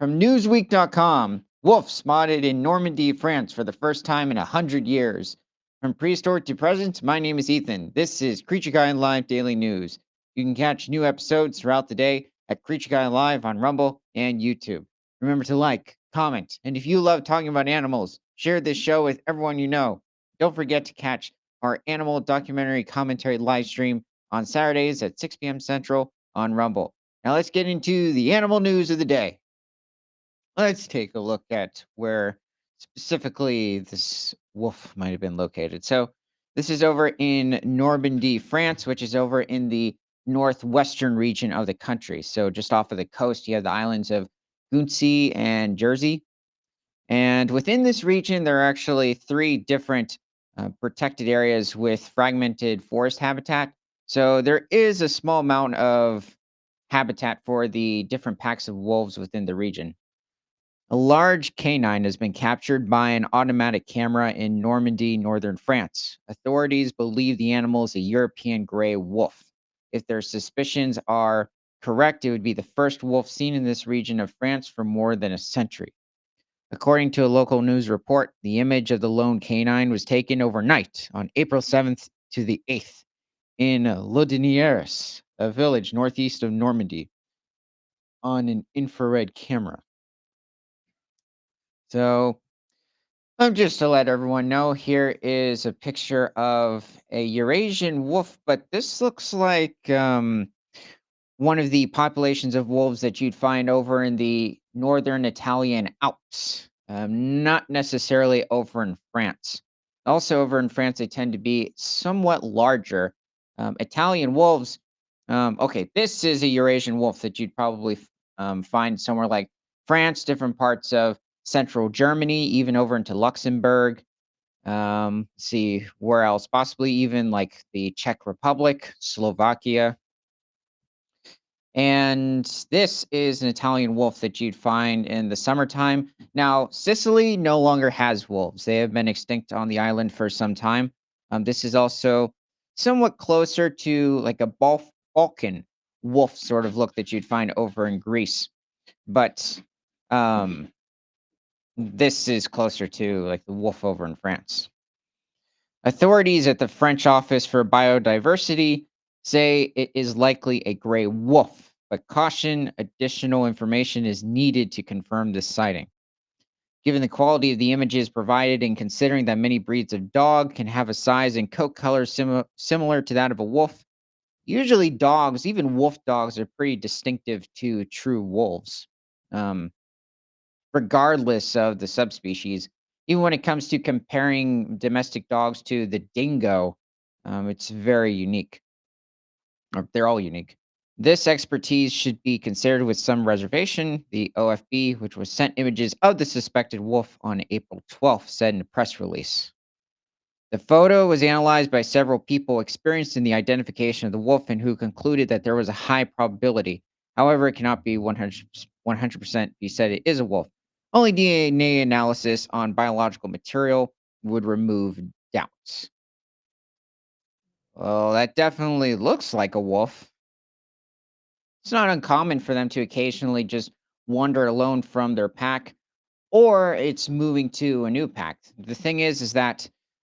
From Newsweek.com, wolf spotted in Normandy, France for the first time in 100 years. From prehistoric to present, my name is Ethan. This is Creature Guy Live Daily News. You can catch new episodes throughout the day at Creature Guy Live on Rumble and YouTube. Remember to like, comment, and if you love talking about animals, share this show with everyone you know. Don't forget to catch our animal documentary commentary live stream on Saturdays at 6 p.m. Central on Rumble. Now let's get into the animal news of the day. Let's take a look at where specifically this wolf might have been located. So, this is over in Normandy, France, which is over in the northwestern region of the country. So, just off of the coast, you have the islands of Guernsey and Jersey. And within this region, there are actually three different protected areas with fragmented forest habitat. So, there is a small amount of habitat for the different packs of wolves within the region. A large canine has been captured by an automatic camera in Normandy, northern France. Authorities believe the animal is a European gray wolf. If their suspicions are correct, it would be the first wolf seen in this region of France for more than a century. According to a local news report, the image of the lone canine was taken overnight on April 7th to the 8th in Lodinières, a village northeast of Normandy, on an infrared camera. So, just to let everyone know, here is a picture of a Eurasian wolf, but this looks like one of the populations of wolves that you'd find over in the northern Italian Alps, not necessarily over in France. Also, over in France, they tend to be somewhat larger. Italian wolves, okay, this is a Eurasian wolf that you'd probably find somewhere like France, different parts of central Germany, even over into Luxembourg. See where else, possibly even like the Czech Republic, Slovakia. And this is an Italian wolf that you'd find in the summertime. Now, Sicily no longer has wolves. They have been extinct on the island for some time. This is also somewhat closer to like a Balkan wolf sort of look that you'd find over in Greece. But um, this is closer to like the wolf over in France. Authorities at the French Office for Biodiversity say it is likely a gray wolf, but caution additional information is needed to confirm this sighting. Given the quality of the images provided and considering that many breeds of dog can have a size and coat color similar to that of a wolf, usually dogs, even wolf dogs, are pretty distinctive to true wolves. Um, Regardless of the subspecies. Even when it comes to comparing domestic dogs to the dingo, it's very unique, or they're all unique. This expertise should be considered with some reservation. The OFB, which was sent images of the suspected wolf on April 12th, said in a press release. The photo was analyzed by several people experienced in the identification of the wolf and who concluded that there was a high probability. However, it cannot be 100% be said it is a wolf. Only DNA analysis on biological material would remove doubts. Well, that definitely looks like a wolf. It's not uncommon for them to occasionally just wander alone from their pack, or it's moving to a new pack. The thing is that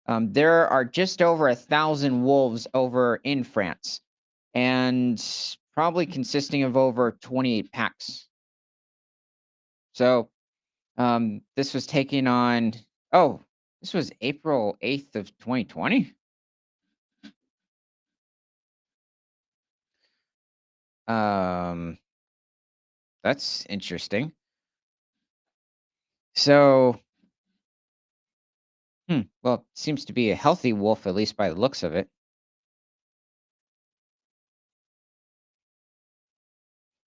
there are just over 1,000 wolves over in France, and probably consisting of over 28 packs. So this was taken on. Oh, this was April 8th of 2020. Um, that's interesting. So, well, seems to be a healthy wolf, at least by the looks of it.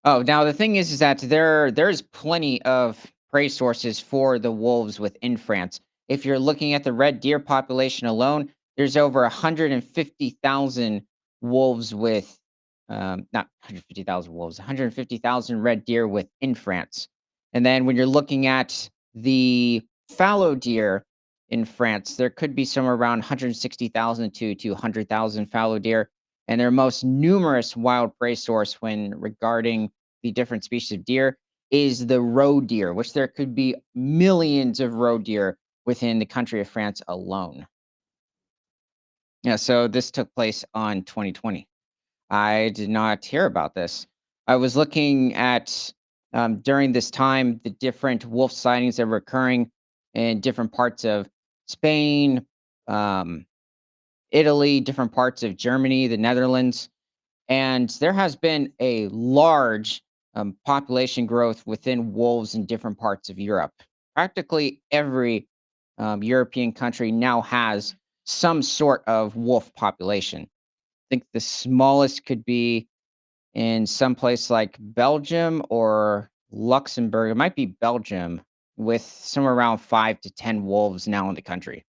Oh, now the thing is that there's plenty of prey sources for the wolves within France. If you're looking at the red deer population alone, there's over 150,000 wolves with, not 150,000 wolves, 150,000 red deer within France. And then when you're looking at the fallow deer in France, there could be somewhere around 160,000 to 200,000 fallow deer. And their most numerous wild prey source when regarding the different species of deer is the roe deer, which there could be millions of roe deer within the country of France alone. Yeah, so this took place on 2020. I did not hear about this. I was looking at during this time the different wolf sightings that were occurring in different parts of Spain, um, Italy, different parts of Germany, the Netherlands, and there has been a large population growth within wolves in different parts of Europe. Practically every European country now has some sort of wolf population. I think the smallest could be in some place like Belgium or Luxembourg. It might be Belgium with somewhere around 5 to 10 wolves now in the country.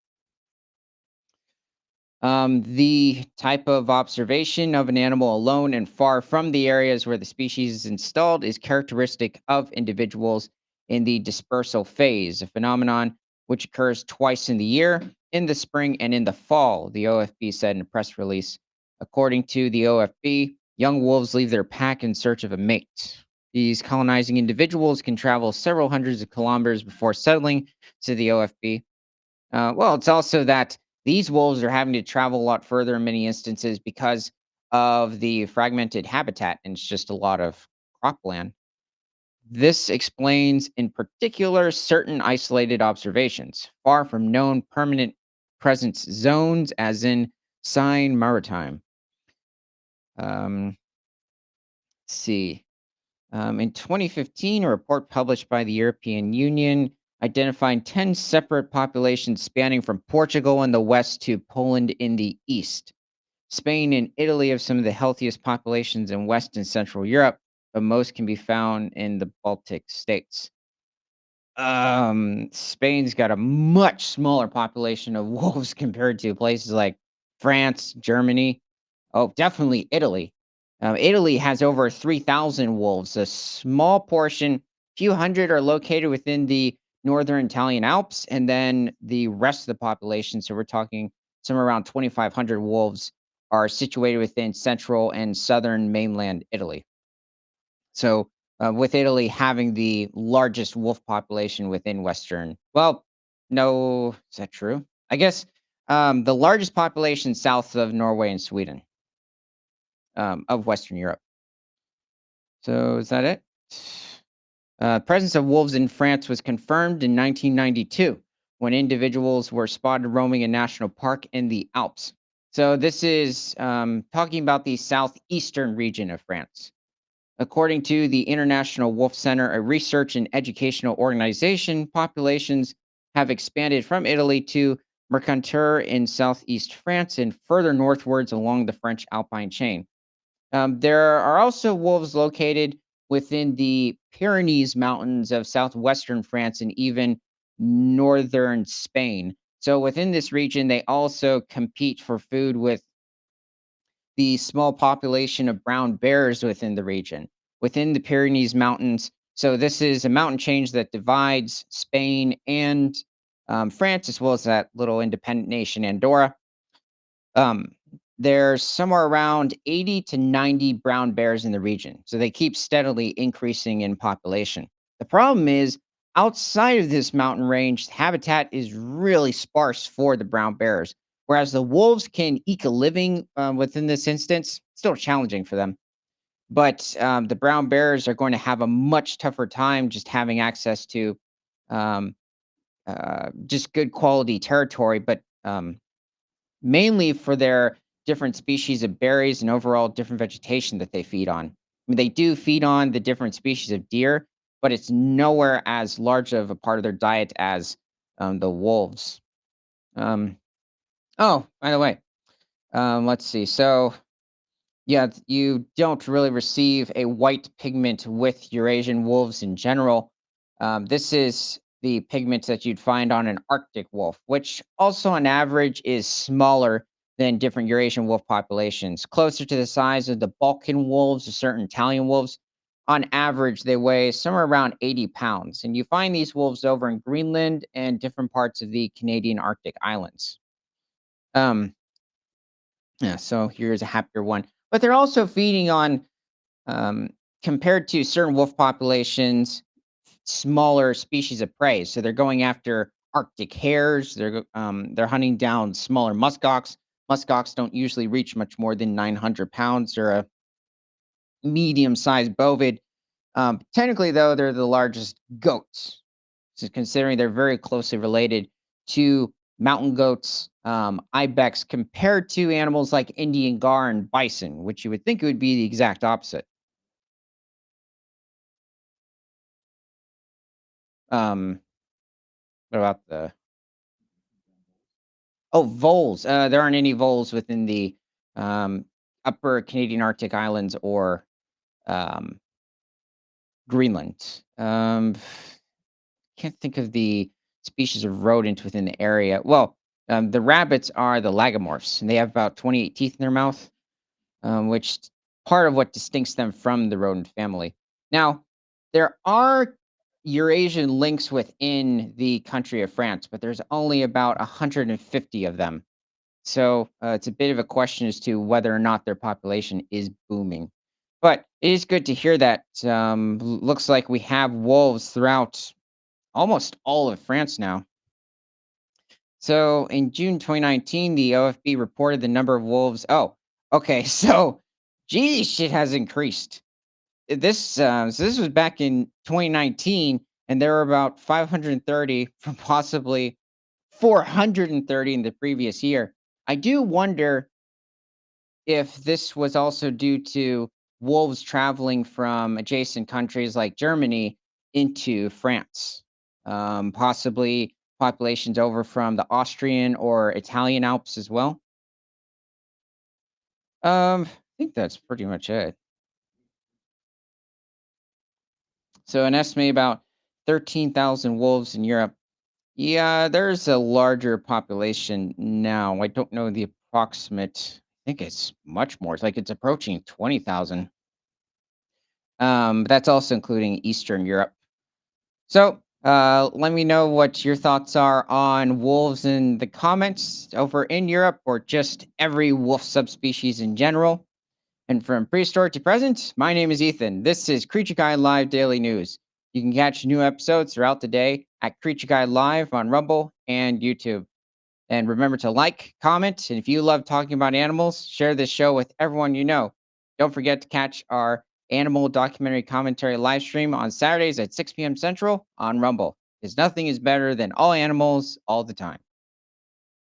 The type of observation of an animal alone and far from the areas where the species is installed is characteristic of individuals in the dispersal phase, a phenomenon which occurs twice in the year, in the spring and in the fall, the OFB said in a press release. According to the OFB, young wolves leave their pack in search of a mate. These colonizing individuals can travel several hundreds of kilometers before settling, to the OFB. Well, it's also that these wolves are having to travel a lot further in many instances because of the fragmented habitat, and it's just a lot of cropland. This explains, in particular, certain isolated observations, far from known permanent presence zones, as in Seine Maritime. Let's see. In 2015, a report published by the European Union identifying 10 separate populations spanning from Portugal in the west to Poland in the east. Spain and Italy have some of the healthiest populations in West and Central Europe, but most can be found in the Baltic states. Spain's got a much smaller population of wolves compared to places like France, Germany. Oh, definitely Italy. Italy has over 3,000 wolves. A small portion, few hundred, are located within the northern Italian Alps, and then the rest of the population, so we're talking somewhere around 2,500 wolves, are situated within central and southern mainland Italy. So, with Italy having the largest wolf population within Western, well, no, is that true? I guess the largest population south of Norway and Sweden, of Western Europe. So, is that it? Presence of wolves in France was confirmed in 1992 when individuals were spotted roaming a national park in the Alps. So, this is talking about the southeastern region of France. According to the International Wolf Center, a research and educational organization, populations have expanded from Italy to Mercantour in southeast France and further northwards along the French Alpine chain. There are also wolves located within the Pyrenees Mountains of southwestern France and even northern Spain. So within this region, they also compete for food with the small population of brown bears within the region, within the Pyrenees Mountains. So this is a mountain change that divides Spain and France, as well as that little independent nation, Andorra. Um, there's somewhere around 80 to 90 brown bears in the region. So they keep steadily increasing in population. The problem is, outside of this mountain range, habitat is really sparse for the brown bears. Whereas the wolves can eke a living within this instance, still challenging for them. But the brown bears are going to have a much tougher time just having access to um, just good quality territory. But mainly for their different species of berries and overall different vegetation that they feed on. I mean, they do feed on the different species of deer, but it's nowhere as large of a part of their diet as the wolves. Um, oh, by the way, let's see. So yeah, you don't really receive a white pigment with Eurasian wolves in general. This is the pigment that you'd find on an Arctic wolf, which also on average is smaller than different Eurasian wolf populations, closer to the size of the Balkan wolves or certain Italian wolves. On average, they weigh somewhere around 80 pounds. And you find these wolves over in Greenland and different parts of the Canadian Arctic islands. Um, yeah, so here's a happier one. But they're also feeding on um, compared to certain wolf populations, smaller species of prey. So they're going after Arctic hares. They're hunting down smaller muskox. Muskox don't usually reach much more than 900 pounds. They're a medium-sized bovid. Technically, though, they're the largest goats, so considering they're very closely related to mountain goats, ibex, compared to animals like Indian gar and bison, which you would think it would be the exact opposite. Um, what about the voles? There aren't any voles within the um, upper Canadian Arctic islands or um, Greenland. Can't think of the species of rodent within the area. Well, the rabbits are the lagomorphs, and they have about 28 teeth in their mouth, which part of what distincts them from the rodent family. Now, there are Eurasian lynx within the country of France, but there's only about 150 of them. So it's a bit of a question as to whether or not their population is booming. But it is good to hear that looks like we have wolves throughout almost all of France now. So in June 2019, the OFB reported the number of wolves. Oh, okay. So, geez, shit has increased. This was back in 2019, and there were about 530 from possibly 430 in the previous year. I do wonder if this was also due to wolves traveling from adjacent countries like Germany into France, possibly populations over from the Austrian or Italian Alps as well. I think that's pretty much it. So, an estimate about 13,000 wolves in Europe. Yeah, there's a larger population now. I don't know the approximate. I think it's much more. It's like it's approaching 20,000. That's also including Eastern Europe. So, let me know what your thoughts are on wolves in the comments over in Europe or just every wolf subspecies in general. And from prehistoric to present, my name is Ethan. This is Creature Guide Live Daily News. You can catch new episodes throughout the day at Creature Guide Live on Rumble and YouTube. And remember to like, comment, and if you love talking about animals, share this show with everyone you know. Don't forget to catch our animal documentary commentary live stream on Saturdays at 6 p.m. Central on Rumble, because nothing is better than all animals all the time.